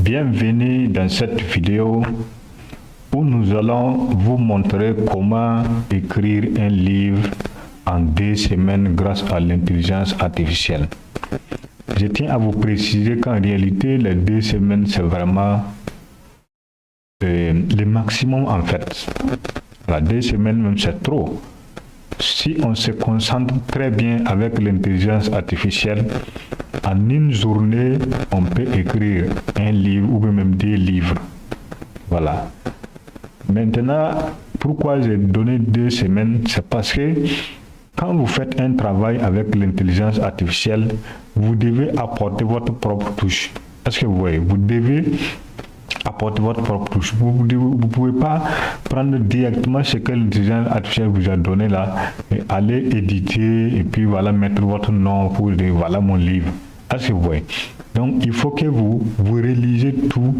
Bienvenue dans cette vidéo où nous allons vous montrer comment écrire un livre en 2 semaines grâce à l'intelligence artificielle. Je tiens à vous préciser qu'en réalité, les 2 semaines, c'est vraiment le maximum en fait. 2 semaines même, c'est trop. Si on se concentre très bien avec l'intelligence artificielle, en une journée, on peut écrire un livre ou même 2 livres. Voilà. Maintenant, pourquoi j'ai donné 2 semaines? C'est parce que quand vous faites un travail avec l'intelligence artificielle, vous devez apporter votre propre touche. Est-ce que vous voyez? Vous devez apporter votre propre touche. Vous ne pouvez pas prendre directement ce que l'intelligence artificielle vous a donné là et aller éditer et puis voilà mettre votre nom pour dire voilà mon livre. Est-ce que vous voyez? Donc il faut que vous réalisez tout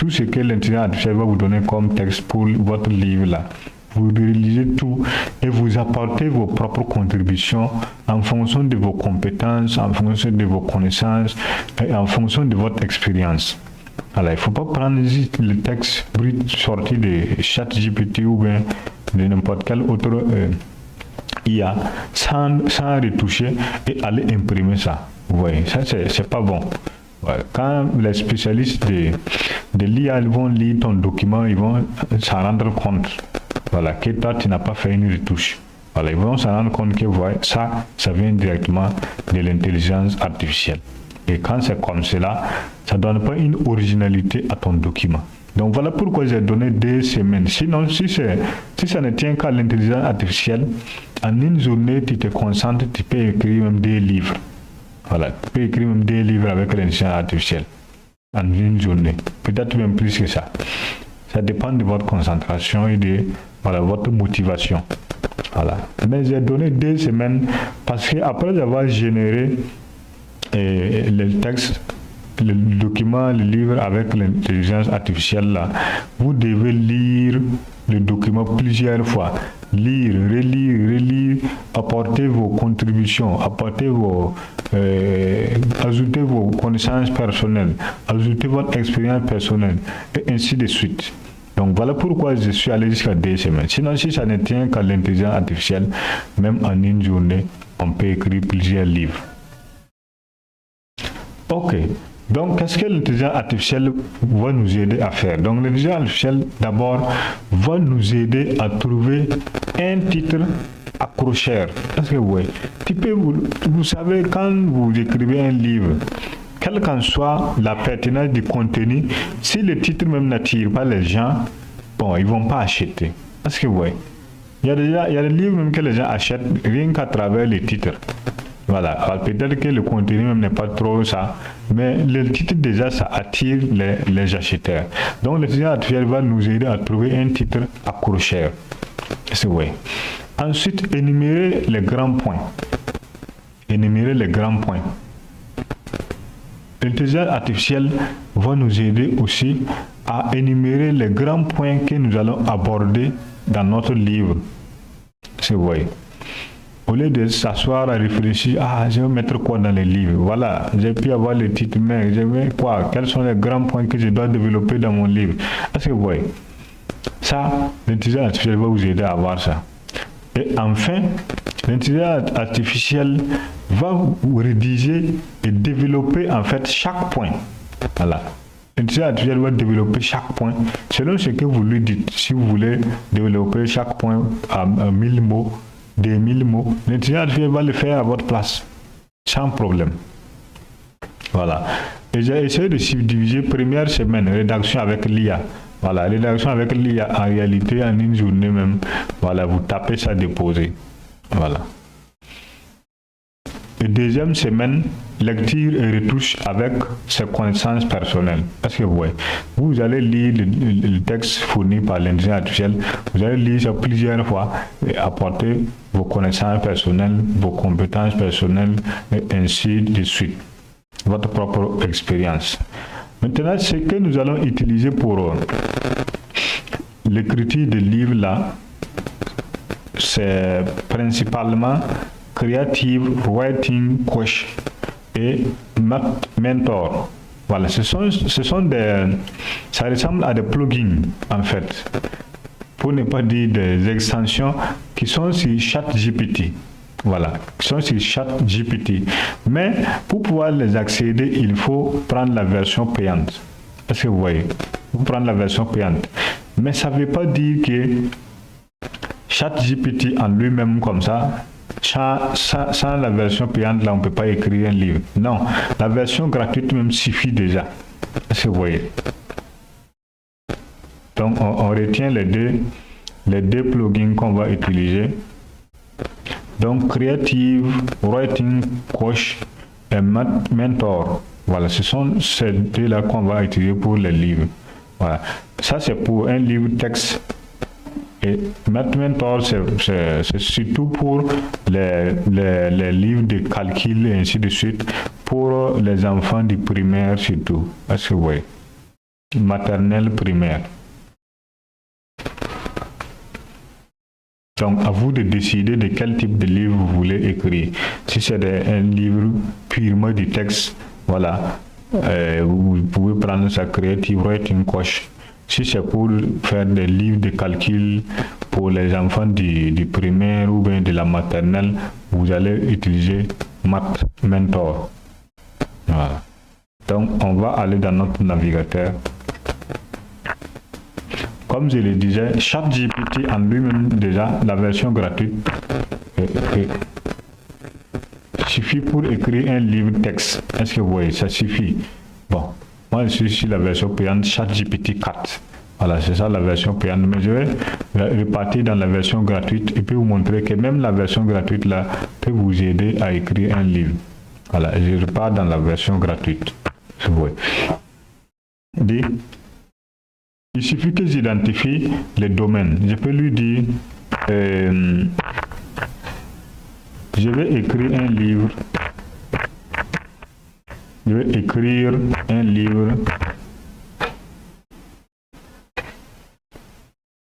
ce que l'intelligence artificielle va vous donner comme texte pour votre livre là. Vous réalisez tout et vous apportez vos propres contributions en fonction de vos compétences, en fonction de vos connaissances et en fonction de votre expérience. Alors, il ne faut pas prendre juste le texte brut sorti de ChatGPT ou bien de n'importe quel autre IA sans retoucher et aller imprimer ça. Vous voyez, ça c'est pas bon. Ouais. Quand les spécialistes de l'IA vont lire ton document, ils vont s'en rendre compte. Voilà, que toi tu n'as pas fait une retouche. Voilà, ils vont s'en rendre compte que voilà, ça vient directement de l'intelligence artificielle. Et quand c'est comme cela, ça ne donne pas une originalité à ton document. Donc voilà pourquoi j'ai donné 2 semaines. Sinon, si ça ne tient qu'à l'intelligence artificielle, en une journée, tu te concentres, tu peux écrire même 2 livres. Voilà, tu peux écrire même 2 livres avec l'intelligence artificielle. En une journée. Peut-être même plus que ça. Ça dépend de votre concentration et de votre motivation. Voilà. Mais j'ai donné 2 semaines parce qu'après avoir généré le texte, le document, le livre avec l'intelligence artificielle là, vous devez lire le document plusieurs fois. Lire, relire, apporter vos contributions, ajouter vos connaissances personnelles, ajouter votre expérience personnelle et ainsi de suite. Donc voilà pourquoi je suis allé jusqu'à 2 semaines. Sinon, si ça ne tient qu'à l'intelligence artificielle, même en une journée, on peut écrire plusieurs livres. Ok, donc qu'est-ce que l'intelligence artificielle va nous aider à faire? Donc l'intelligence artificielle d'abord va nous aider à trouver un titre accrocheur. Est-ce que vous voyez? Vous savez, quand vous écrivez un livre, quelle qu'en soit la pertinence du contenu, si le titre même n'attire pas les gens, bon, ils ne vont pas acheter. Est-ce que vous voyez? Il y a des livres même que les gens achètent rien qu'à travers les titres. Voilà, peut-être que le contenu même n'est pas trop ça, mais le titre déjà ça attire les acheteurs. Donc l'intelligence artificielle va nous aider à trouver un titre accrocheur. C'est vrai. Ensuite, énumérer les grands points. L'intelligence artificielle va nous aider aussi à énumérer les grands points que nous allons aborder dans notre livre. C'est vrai. Au lieu de s'asseoir à réfléchir, je vais mettre quoi dans les livres? Voilà, j'ai pu avoir le titre, mais je vais quoi? Quels sont les grands points que je dois développer dans mon livre? Est-ce que vous voyez? Ça, l'intelligence artificielle va vous aider à avoir ça. Et enfin, l'intelligence artificielle va vous rédiger et développer en fait chaque point. Voilà. L'intelligence artificielle va développer chaque point selon ce que vous lui dites. Si vous voulez développer chaque point à 1000 mots, 2000 mots, l'intelligence artificielle va le faire à votre place, sans problème. Voilà. Et j'ai essayé de subdiviser première semaine, rédaction avec l'IA. Voilà, rédaction avec l'IA, en réalité, en une journée même, voilà, vous tapez ça, déposer. Voilà. Et deuxième semaine, lecture et retouche avec ses connaissances personnelles. Parce que vous allez lire le texte fourni par l'intelligence artificielle, vous allez lire ça plusieurs fois et apporter vos connaissances personnelles, vos compétences personnelles et ainsi de suite. Votre propre expérience. Maintenant, ce que nous allons utiliser pour l'écriture de livres là, c'est principalement Creative Writing Coach et Mentor. Voilà, ça ressemble à des plugins en fait, pour ne pas dire des extensions qui sont sur ChatGPT. Voilà, qui sont sur ChatGPT. Mais pour pouvoir les accéder, il faut prendre la version payante. Est-ce que vous voyez? Il faut prendre la version payante. Mais ça ne veut pas dire que ChatGPT en lui-même comme ça, sans la version payante, là, on ne peut pas écrire un livre. Non, la version gratuite même suffit déjà. Est-ce que vous voyez? Donc, on retient les deux plugins qu'on va utiliser. Donc, Creative Writing Coach et Mentor. Voilà, ce sont ces deux-là qu'on va utiliser pour les livres. Voilà. Ça, c'est pour un livre texte. Et Mentor, c'est surtout pour les livres de calcul et ainsi de suite, pour les enfants du primaire surtout. Est-ce que vous voyez? Maternelle, primaire. Donc, à vous de décider de quel type de livre vous voulez écrire. Si c'est un livre purement du texte, voilà, vous pouvez prendre ça Creative Writing Coach. Si c'est pour faire des livres de calcul pour les enfants du primaire ou bien de la maternelle, vous allez utiliser Math Mentor. Voilà. Donc, on va aller dans notre navigateur. Comme je le disais, ChatGPT en lui-même, déjà, la version gratuite, suffit pour écrire un livre texte. Est-ce que vous voyez? Ça suffit. Bon, moi je suis sur la version payante ChatGPT 4. Voilà, c'est ça la version payante. Mais je vais repartir dans la version gratuite et puis vous montrer que même la version gratuite là peut vous aider à écrire un livre. Voilà, je repars dans la version gratuite. Vous voyez. Il suffit que j'identifie les domaines. Je peux lui dire, je vais écrire un livre. Je vais écrire un livre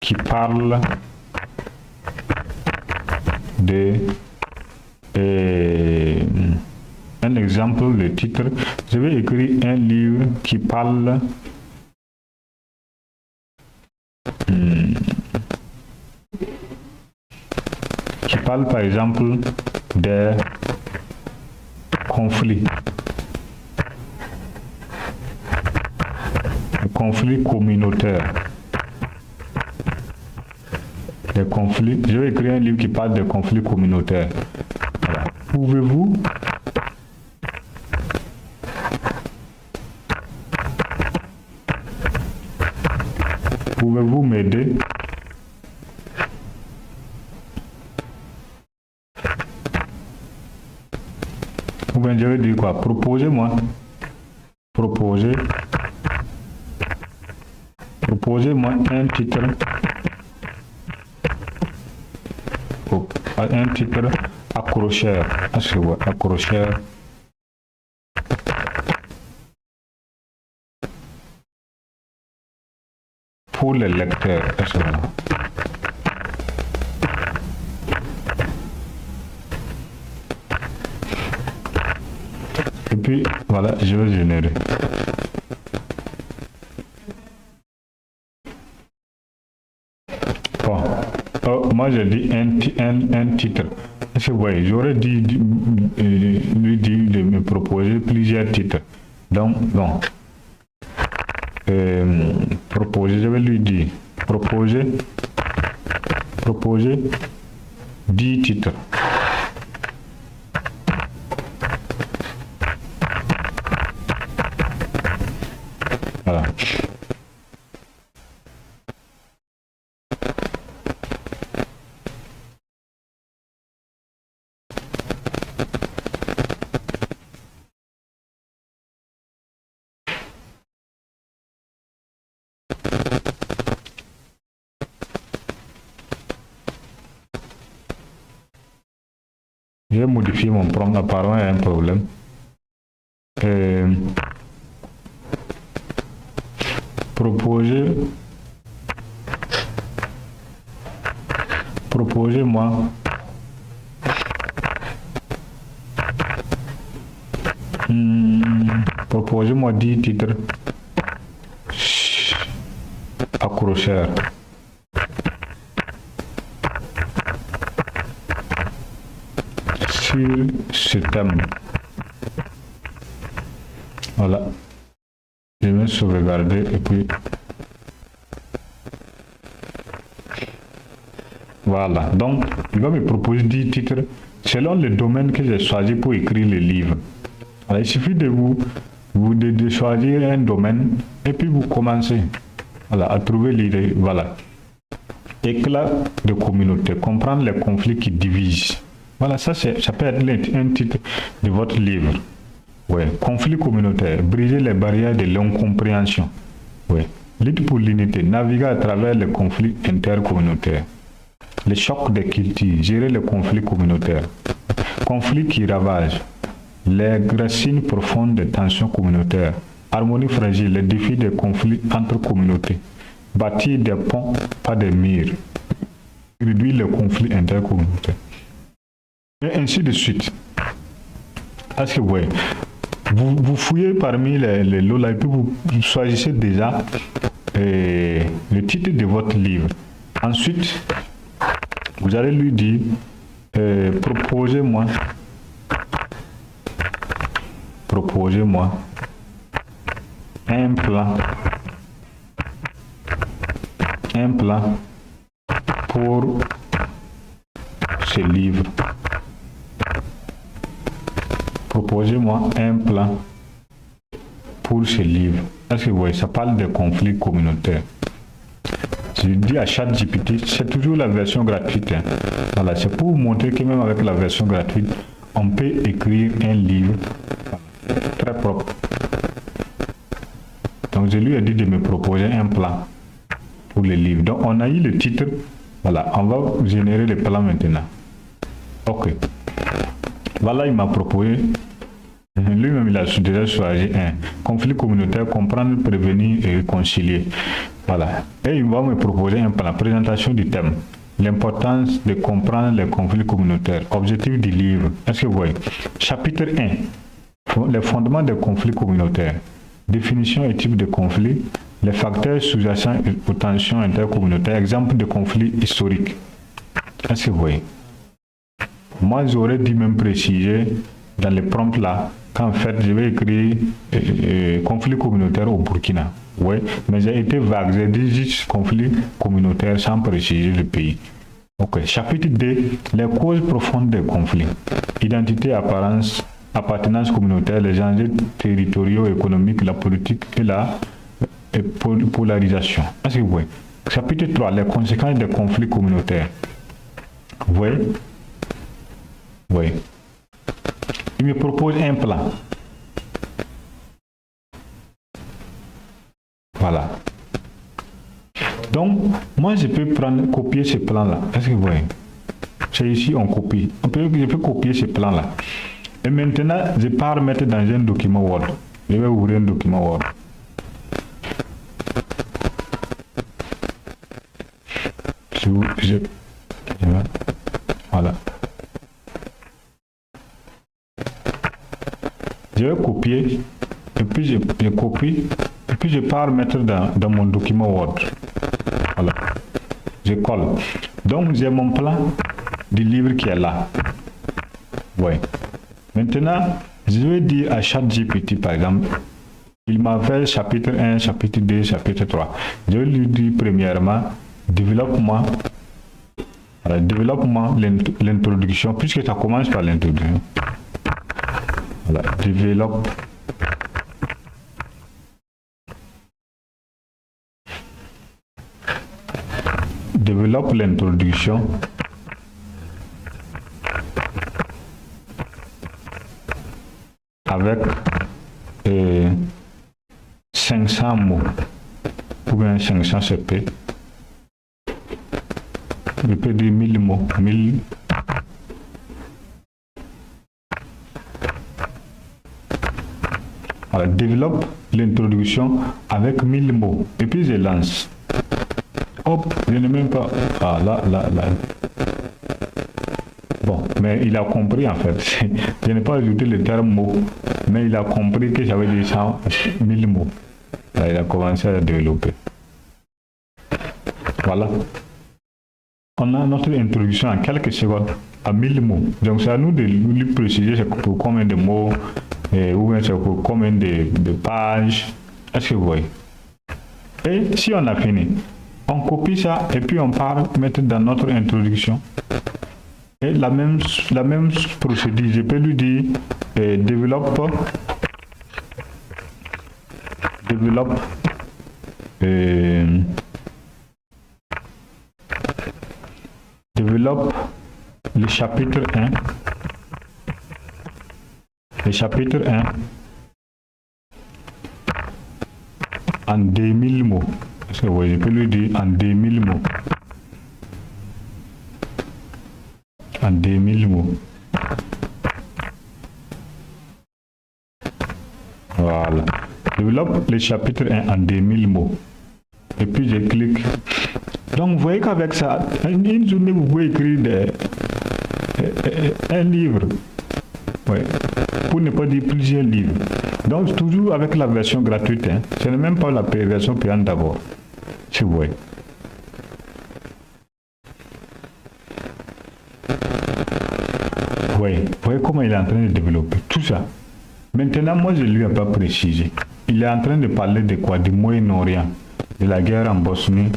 qui parle de un exemple, le titre. Je vais écrire un livre qui parle par exemple des conflits communautaires, des conflits. Je vais écrire un livre qui parle des conflits communautaires. Voilà. Pouvez-vous m'aider? Ou bien je vais dire quoi? Proposez-moi un titre accrocheur. Accrocheur pour les lecteurs. Et puis voilà, je vais générer. Bon, moi j'ai dit un titre. Est-ce que vous voyez, j'aurais dit lui dire de me proposer plusieurs titres. Donc bon, proposer, je vais lui dire proposer 10 titres. Voilà. J'ai modifié mon prompt, apparemment il y a un problème. Proposez-moi Proposez-moi 10 titres accrocheurs. Sur ce thème. Voilà. Je vais sauvegarder et puis voilà. Donc, il va me proposer 10 titres selon le domaine que j'ai choisi pour écrire le livre. Alors, il suffit de de choisir un domaine et puis vous commencez à trouver l'idée. Voilà. Éclat de communauté, comprendre les conflits qui divisent. Voilà, ça peut être un titre de votre livre. Ouais. Conflit communautaire, briser les barrières de l'incompréhension. Ouais. Lutte pour l'unité, naviguer à travers les conflits intercommunautaires. Les chocs des cultures, gérer les conflits communautaires. Conflits qui ravagent. Les racines profondes des tensions communautaires. Harmonie fragile, les défis des conflits entre communautés. Bâtir des ponts, pas des murs. Réduire les conflits intercommunautaires. Et ainsi de suite. Est-ce que vous fouillez parmi les lots là et puis vous choisissez déjà le titre de votre livre. Ensuite, vous allez lui dire proposez-moi un plan pour ce livre. Proposez-moi un plan pour ce livre. Est-ce que vous voyez, ça parle des conflits communautaires. Je dis à ChatGPT, c'est toujours la version gratuite. Hein. Voilà, c'est pour vous montrer que même avec la version gratuite, on peut écrire un livre très propre. Donc je lui ai dit de me proposer un plan pour le livre. Donc on a eu le titre. Voilà, on va générer le plan maintenant. Ok. Voilà, il m'a proposé. Lui-même, il a déjà choisi un conflit communautaire, comprendre, prévenir et réconcilier. Voilà. Et il va me proposer un plan, présentation du thème, l'importance de comprendre les conflits communautaires, objectif du livre. Est-ce que vous voyez? Chapitre 1, les fondements des conflits communautaires, définition et type de conflits, les facteurs sous-jacents aux tensions intercommunautaires, exemple de conflits historiques. Est-ce que vous voyez? Moi, j'aurais dû même préciser dans les prompts là qu'en fait, je vais écrire conflit communautaire au Burkina. Oui, mais j'ai été vague. J'ai dit juste conflit communautaire sans préciser le pays. Ok. Chapitre 2, les causes profondes des conflits. Identité, apparence, appartenance communautaire, les enjeux territoriaux, économiques, la politique et la polarisation. Est-ce que vous voyez? Chapitre 3, les conséquences des conflits communautaires. Vous voyez? Oui. Il me propose un plan. Voilà. Donc, moi, je peux copier ce plan-là. Est-ce que vous voyez? C'est ici, on copie. Je peux copier ce plan-là. Et maintenant, je pars mettre dans un document Word. Je vais ouvrir un document Word. Voilà. Je vais copier, et puis je copie, et puis je pars mettre dans mon document Word. Voilà. Je colle. Donc, j'ai mon plan du livre qui est là. Oui. Maintenant, je vais dire à ChatGPT, par exemple, il m'a fait chapitre 1, chapitre 2, chapitre 3. Je vais lui dire premièrement, développe-moi l'introduction, puisque ça commence par l'introduction. Voilà, développe l'introduction avec 500 mots ou bien 500 CP. Je peux dire 1000 mots, 1000. Alors, développe l'introduction avec 1000 mots et puis je lance. Hop, je n'ai même pas. Ah là. Bon, Mais il a compris en fait. Je n'ai pas ajouté le terme mot, mais il a compris que j'avais dit 100 000 mots. Là, il a commencé à développer. Voilà. On a notre introduction en quelques secondes à 1000 mots. Donc c'est à nous de lui préciser c'est pour combien de mots ou bien c'est pour combien de pages. Est-ce que vous voyez? Et si on a fini, on copie ça et puis on part mettre dans notre introduction. Et la même procédure, je peux lui dire développe le chapitre 1. Le chapitre 1 en 2000 mots. Est-ce que vous voyez, je peux lui dire en 2000 mots. En 2000 mots. Voilà. Développe le chapitre 1 en 2000 mots. Et puis je clique. Donc vous voyez qu'avec ça, une journée, vous pouvez écrire un livre. Ouais. Pour ne pas dire plusieurs livres. Donc toujours avec la version gratuite. Hein. Ce n'est même pas la version payante d'abord. Si vous voyez. Oui, vous voyez comment il est en train de développer tout ça. Maintenant, moi, je lui ai pas précisé. Il est en train de parler de quoi? Du Moyen-Orient, de la guerre en Bosnie,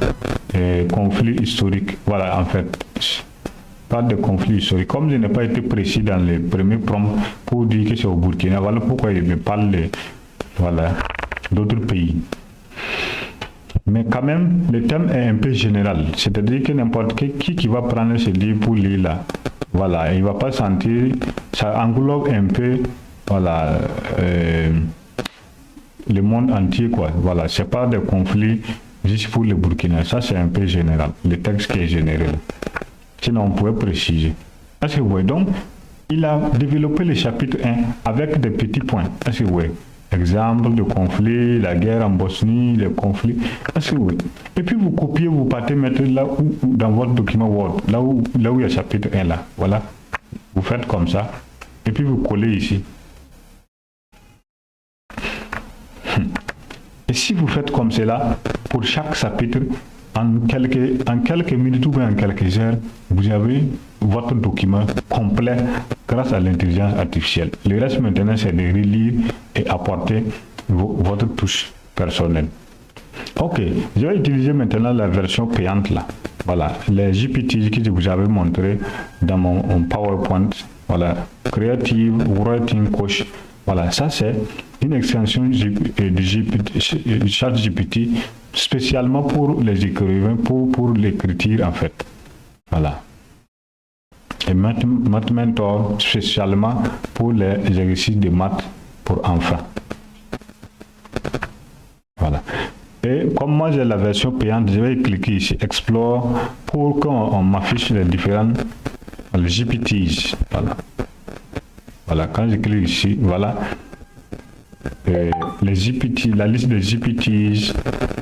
conflit historique. Voilà, en fait, pas de conflit historique. Comme je n'ai pas été précis dans les premiers prompts pour dire que c'est au Burkina, voilà pourquoi il me parle d'autres pays. Mais quand même, le thème est un peu général. C'est-à-dire que n'importe qui va prendre ce livre pour lire là, voilà, il ne va pas sentir, ça englobe un peu, voilà, le monde entier, quoi. Voilà, c'est pas des conflits juste pour le Burkina. Ça, c'est un peu général. Le texte qui est général. Sinon, on pourrait préciser. Est-ce que vous voyez? Donc, il a développé le chapitre 1 avec des petits points. Est-ce que vous voyez? Exemple de conflit, la guerre en Bosnie, les conflits. Est-ce que vous voyez? Et puis, vous copiez, vous partez mettre là où, dans votre document Word, là où il y a chapitre 1 là. Voilà. Vous faites comme ça. Et puis, vous collez ici. Et si vous faites comme cela, pour chaque chapitre, en quelques minutes ou bien en quelques heures, vous avez votre document complet grâce à l'intelligence artificielle. Le reste maintenant, c'est de relire et apporter votre touche personnelle. Ok, je vais utiliser maintenant la version payante là. Voilà, les GPT que je vous avais montré dans mon PowerPoint. Voilà, Creative Writing Coach. Voilà, ça c'est une extension de ChatGPT spécialement pour les écrivains, pour l'écriture en fait. Voilà. Et Math Mentor spécialement pour les exercices de maths pour enfants. Voilà. Et comme moi j'ai la version payante, je vais cliquer ici, Explore, pour qu'on m'affiche les différents GPTs. Voilà. Voilà, quand je clique ici, voilà. Les GPT, la liste des GPTs,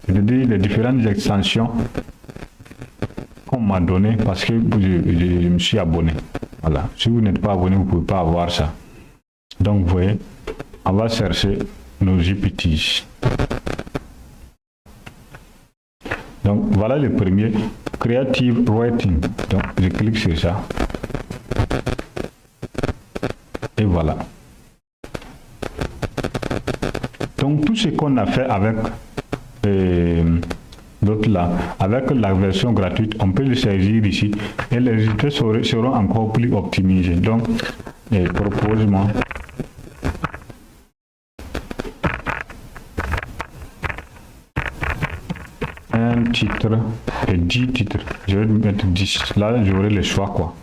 c'est-à-dire les différentes extensions qu'on m'a donné parce que je me suis abonné. Voilà. Si vous n'êtes pas abonné, vous ne pouvez pas avoir ça. Donc, vous voyez, on va chercher nos GPTs. Donc, voilà le premier, Creative Writing. Donc, je clique sur ça. Et voilà. Donc tout ce qu'on a fait avec l'autre là, avec la version gratuite, on peut le saisir ici et les résultats seront encore plus optimisés. Donc, propose-moi un titre et 10 titres. Je vais mettre 10. Là, j'aurai le choix quoi.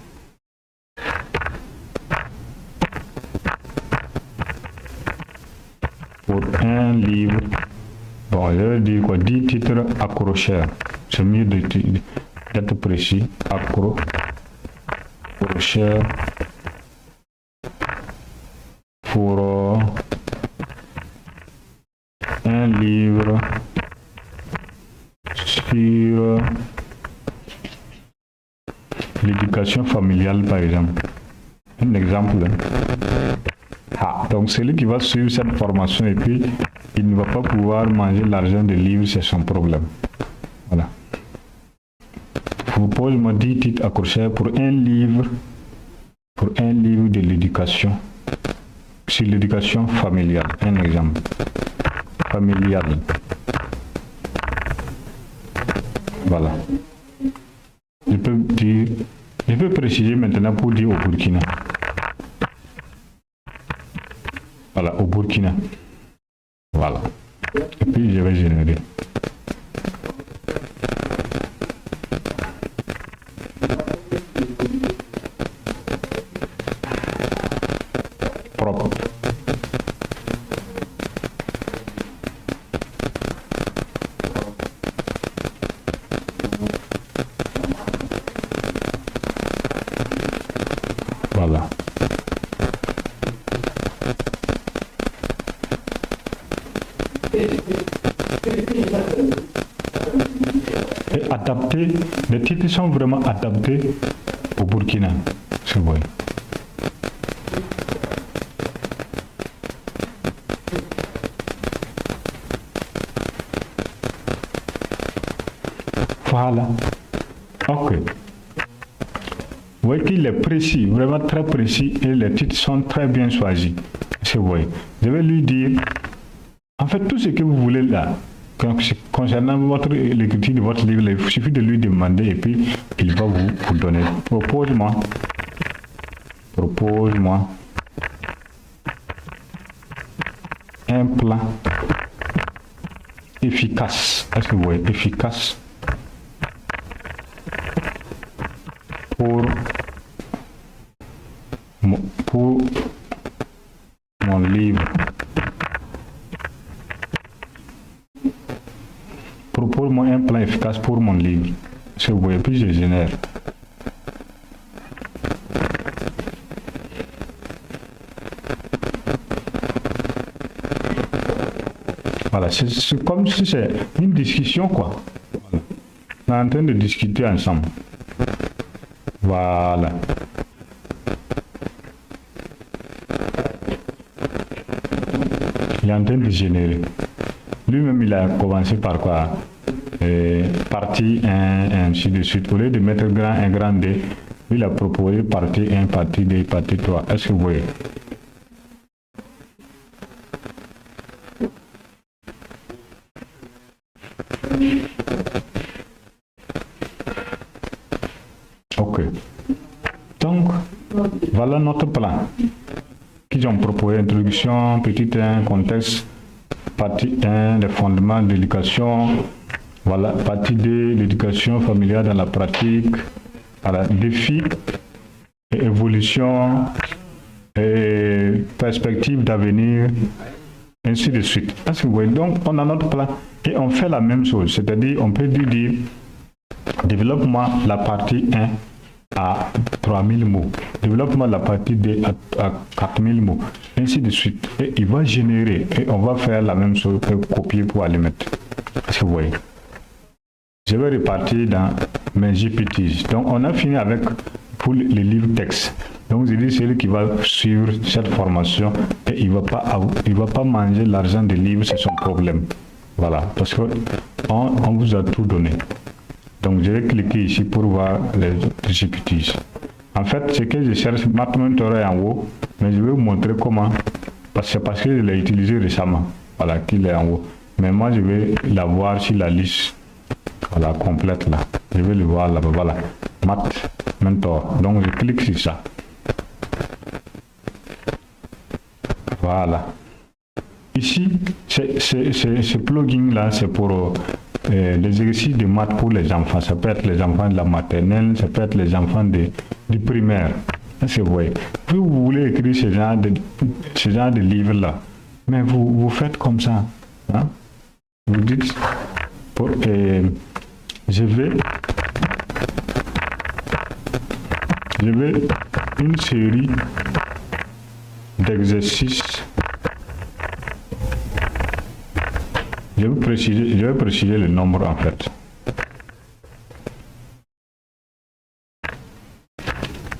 Pour un livre, bon, je vais dire quoi, 10 titres accrocheurs. C'est mieux d'être précis. Accrocheurs pour un livre sur l'éducation familiale, par exemple. un exemple. Ah, donc celui qui va suivre cette formation et puis il ne va pas pouvoir manger l'argent des livres, c'est son problème. Voilà. Propose-moi 10 titres accrocheurs pour un livre de l'éducation, sur l'éducation familiale. Un exemple. Familiale. Voilà. Je peux préciser maintenant pour dire au Burkina. Voilà, au Burkina. Voilà. Et puis je vais générer. Propre. Voilà. Et adapté, les titres sont vraiment adaptés au Burkina, si vous voyez. Voilà. Ok. Vous voyez qu'il est précis, vraiment très précis, et les titres sont très bien choisis. Si vous voyez. Je vais lui dire, en fait, tout ce que vous voulez là, concernant l'écriture de votre livre, il suffit de lui demander et puis il va vous donner. Propose-moi un plan efficace. Est-ce que vous voyez efficace pour mon livre? Propose-moi un plan efficace pour mon livre. Si vous voyez, puis je génère. Voilà, c'est comme si c'est une discussion, quoi. Voilà. On est en train de discuter ensemble. Voilà. Il est en train de générer. Lui-même, il a commencé par quoi? Partie 1, ainsi de suite. Au lieu de mettre grand 1, grand 2, il a proposé partie 1, partie 2, partie 3. Est-ce que vous voyez? Ok. Donc, voilà notre plan. Qu'ils ont proposé introduction, petit 1, contexte, partie 1, les fondements de l'éducation. Voilà, partie 2, l'éducation familiale dans la pratique. Voilà, défis et évolution, et perspectives d'avenir, ainsi de suite. Est-ce que vous voyez? Donc, on a notre plan et on fait la même chose. C'est-à-dire, on peut lui dire, développe-moi la partie 1 à 3000 mots. Développe-moi la partie 2 à 4000 mots, ainsi de suite. Et il va générer et on va faire la même chose, copier pour aller mettre. Est-ce que vous voyez? Je vais repartir dans mes GPTs. Donc, on a fini avec pour les livres textes. Donc, je dis celui qui va suivre cette formation et il va pas manger l'argent des livres, c'est son problème. Voilà, parce que on vous a tout donné. Donc, je vais cliquer ici pour voir les GPTs. En fait, ce que je cherche, maintenant, est en haut, mais je vais vous montrer comment, parce que je l'ai utilisé récemment. Voilà, qu'il est en haut. Mais moi, je vais l'avoir sur la liste. Voilà, complète là. Je vais le voir là-bas. Voilà. Math Mentor. Donc, je clique sur ça. Voilà. Ici, ce plugin là, c'est pour les exercices de maths pour les enfants. Ça peut être les enfants de la maternelle, ça peut être les enfants du primaire. Est-ce que vous voyez? Puis vous voulez écrire ce genre de livre là, mais vous faites comme ça. Hein? Vous dites, je vais une série d'exercices. Je vais préciser le nombre en fait.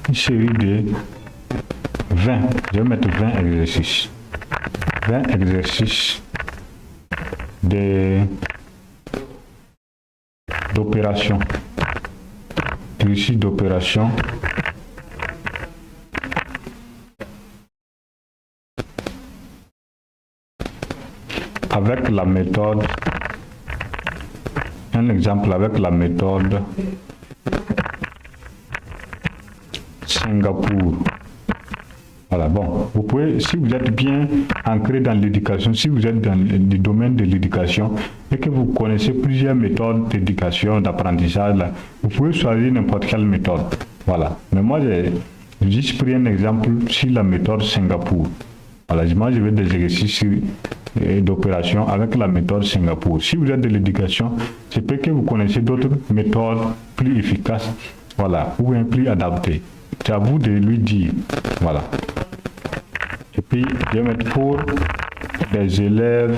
Une série 20, je vais mettre 20 exercices. 20 exercices d'opération. Exercice d'opération. Avec la méthode, un exemple avec la méthode Singapour. Voilà, bon, vous pouvez, si vous êtes bien ancré dans l'éducation, si vous êtes dans le domaine de l'éducation et que vous connaissez plusieurs méthodes d'éducation, d'apprentissage, vous pouvez choisir n'importe quelle méthode. Voilà, mais moi j'ai juste pris un exemple sur la méthode Singapour. Voilà, moi je vais des exercices d'opération avec la méthode Singapour. Si vous êtes de l'éducation, c'est peut-être que vous connaissez d'autres méthodes plus efficaces, voilà, ou bien plus adaptées. C'est à vous de lui dire, voilà. Et puis, je vais mettre pour des élèves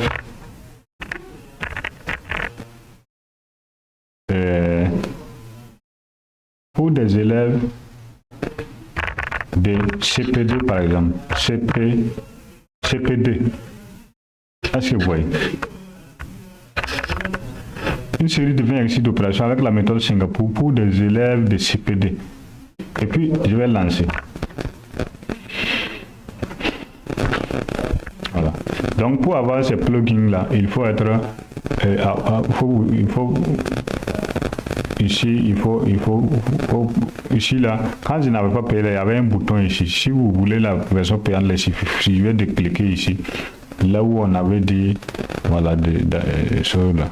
de CPD par exemple, CPD. Est-ce que vous voyez? Une série de 20 exercices d'opération avec la méthode Singapour pour des élèves de CPD. Et puis, je vais lancer. Voilà. Donc, pour avoir ces plugins-là, il faut être... ici, là, quand je n'avais pas payé, il y avait un bouton ici. Si vous voulez la version payante, il suffit de cliquer ici. Là où on avait dit, voilà, sur là.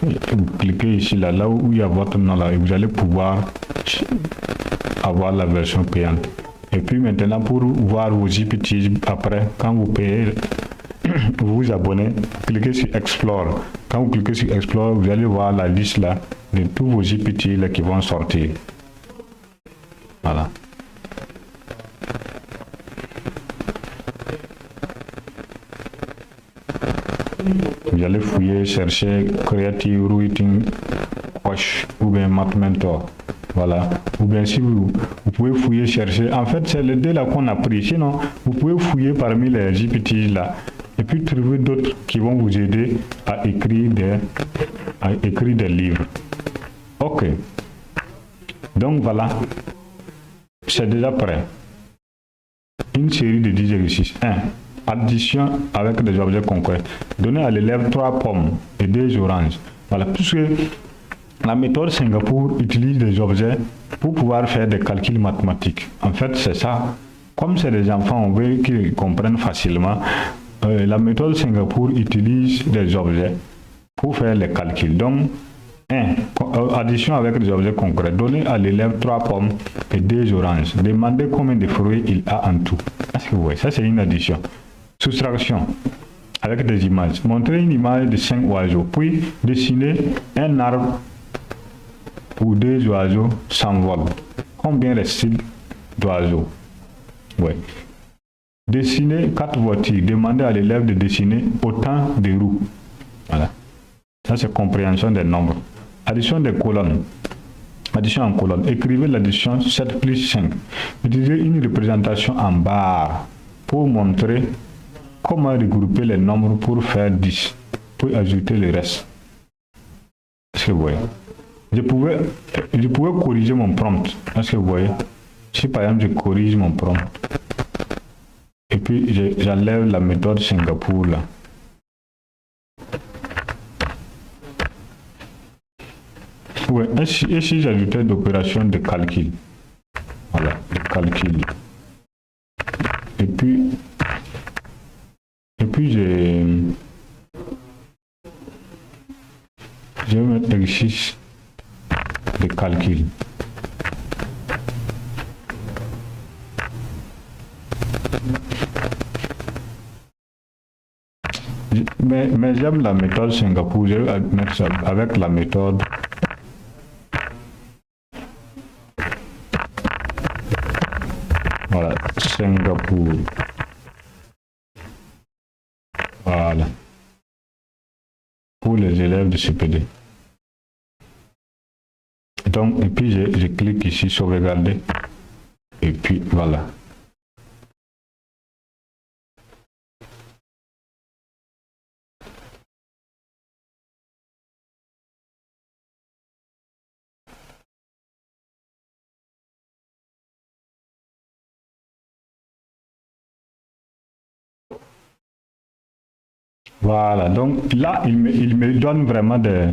Vous cliquez ici, là où il y a votre nom, là, et vous allez pouvoir avoir la version payante. Et puis maintenant, pour voir vos IPTs après, quand vous payez, vous vous abonnez, cliquez sur Explore. Quand vous cliquez sur Explore, vous allez voir la liste là de tous vos IPT là qui vont sortir. Voilà. Vous allez fouiller, chercher Creative Writing Coach ou bien Math Mentor. Voilà. Ou bien si vous pouvez fouiller, chercher. En fait, c'est les deux là qu'on a pris. Sinon, vous pouvez fouiller parmi les GPT là. Et puis trouver d'autres qui vont vous aider à écrire des livres. Ok. Donc voilà. C'est déjà prêt. Une série de 10 exercices. 1. Addition avec des objets concrets. Donnez à l'élève 3 pommes et 2 oranges. Voilà. Puisque la méthode Singapour utilise des objets pour pouvoir faire des calculs mathématiques. En fait, c'est ça. Comme c'est des enfants, on veut qu'ils comprennent facilement. La méthode Singapour utilise des objets pour faire les calculs. Donc, 1. Addition avec des objets concrets. Donnez à l'élève 3 pommes et 2 oranges. Demandez combien de fruits il a en tout. Est-ce que vous voyez? Ça, c'est une addition. Soustraction avec des images. Montrez une image de 5 oiseaux. Puis, dessinez un arbre où 2 oiseaux s'envolent. Combien reste-t-il d'oiseaux? Oui. Dessinez 4 voitures. Demandez à l'élève de dessiner autant de roues. Voilà. Ça, c'est compréhension des nombres. Addition des colonnes. Addition en colonne. Écrivez l'addition 7 plus 5. Utilisez une représentation en barre pour montrer comment regrouper les nombres pour faire 10. Puis ajouter le reste. Est-ce que vous voyez? Je pouvais corriger mon prompt. Est-ce que vous voyez? Si par exemple je corrige mon prompt et puis j'enlève la méthode Singapour là. Ouais, et si j'ajoutais d'opérations de calcul. Voilà, de calcul. Et puis je vais mettre exercice de calcul. Mais j'aime la méthode Singapour, je vais mettre ça avec la méthode voilà, Singapour. Voilà. Pour les élèves de CPD. Donc, et puis je clique ici, sauvegarder. Et puis voilà. Voilà, donc là, il me donne vraiment des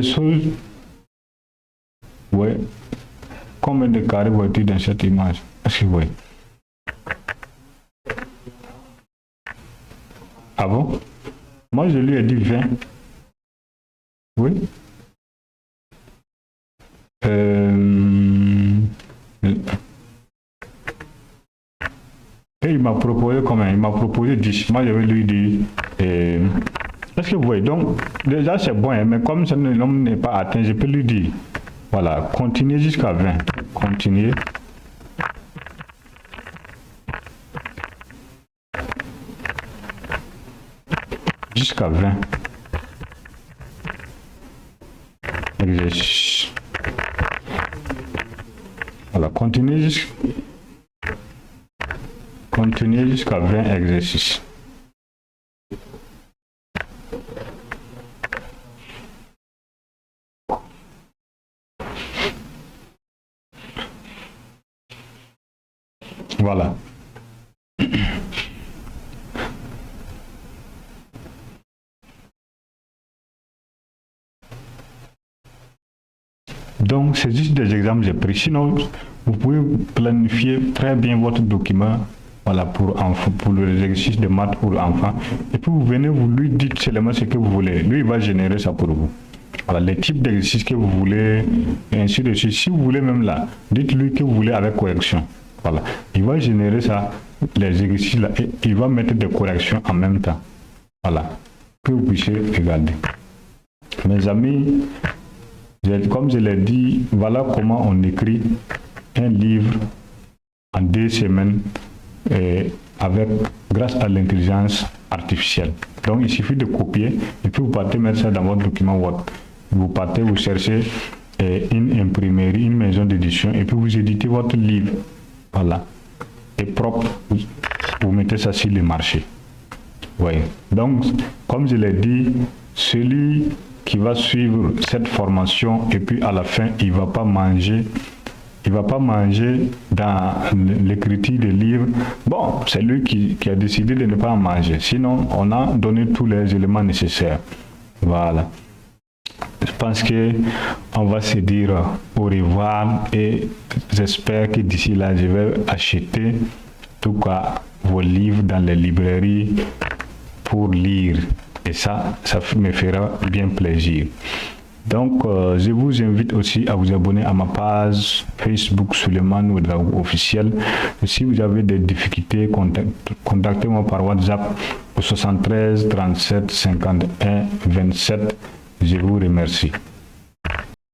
choses. Oui. Combien de carrés vois-tu dans cette image? Est-ce que vous voyez? Ah bon? Moi, je lui ai dit 20. Oui. Et il m'a proposé combien? Il m'a proposé 10. Moi, je vais lui dire. Est-ce que vous voyez? Donc, déjà, c'est bon, hein, mais comme l'homme n'est pas atteint, je peux lui dire. Voilà, continuez jusqu'à 20. Continuez. Jusqu'à 20. Exercice. Voilà, continuez jusqu'à 20 exercices. Voilà. Donc, c'est juste des exemples que j'ai pris. Sinon, vous pouvez planifier très bien votre document, voilà, pour les exercices de maths pour enfants. Et puis, vous venez, vous lui dites seulement ce que vous voulez. Lui, il va générer ça pour vous. Voilà, les types d'exercices que vous voulez, et ainsi de suite. Si vous voulez même là, dites-lui que vous voulez avec correction. Voilà, il va générer ça, les exercices là, et il va mettre des corrections en même temps. Voilà, que vous puissiez regarder. Mes amis, comme je l'ai dit, voilà comment on écrit un livre en 2 semaines grâce à l'intelligence artificielle. Donc, il suffit de copier et puis vous partez mettre ça dans votre document Word. Vous partez, vous cherchez une imprimerie, une maison d'édition et puis vous éditez votre livre. Voilà. Et propre, vous mettez ça sur le marché. Oui. Donc, comme je l'ai dit, celui qui va suivre cette formation et puis à la fin, il va pas manger dans l'écriture des livres. Bon, c'est lui qui a décidé de ne pas en manger. Sinon, on a donné tous les éléments nécessaires. Voilà. Je pense que on va se dire au revoir et j'espère que d'ici là, je vais acheter tout cas vos livres dans les librairies pour lire. Et ça me fera bien plaisir. Donc, je vous invite aussi à vous abonner à ma page Facebook Suleiman Ouedraogo officiel. Et si vous avez des difficultés, contactez-moi par WhatsApp au 73 37 51 27. Je vous remercie.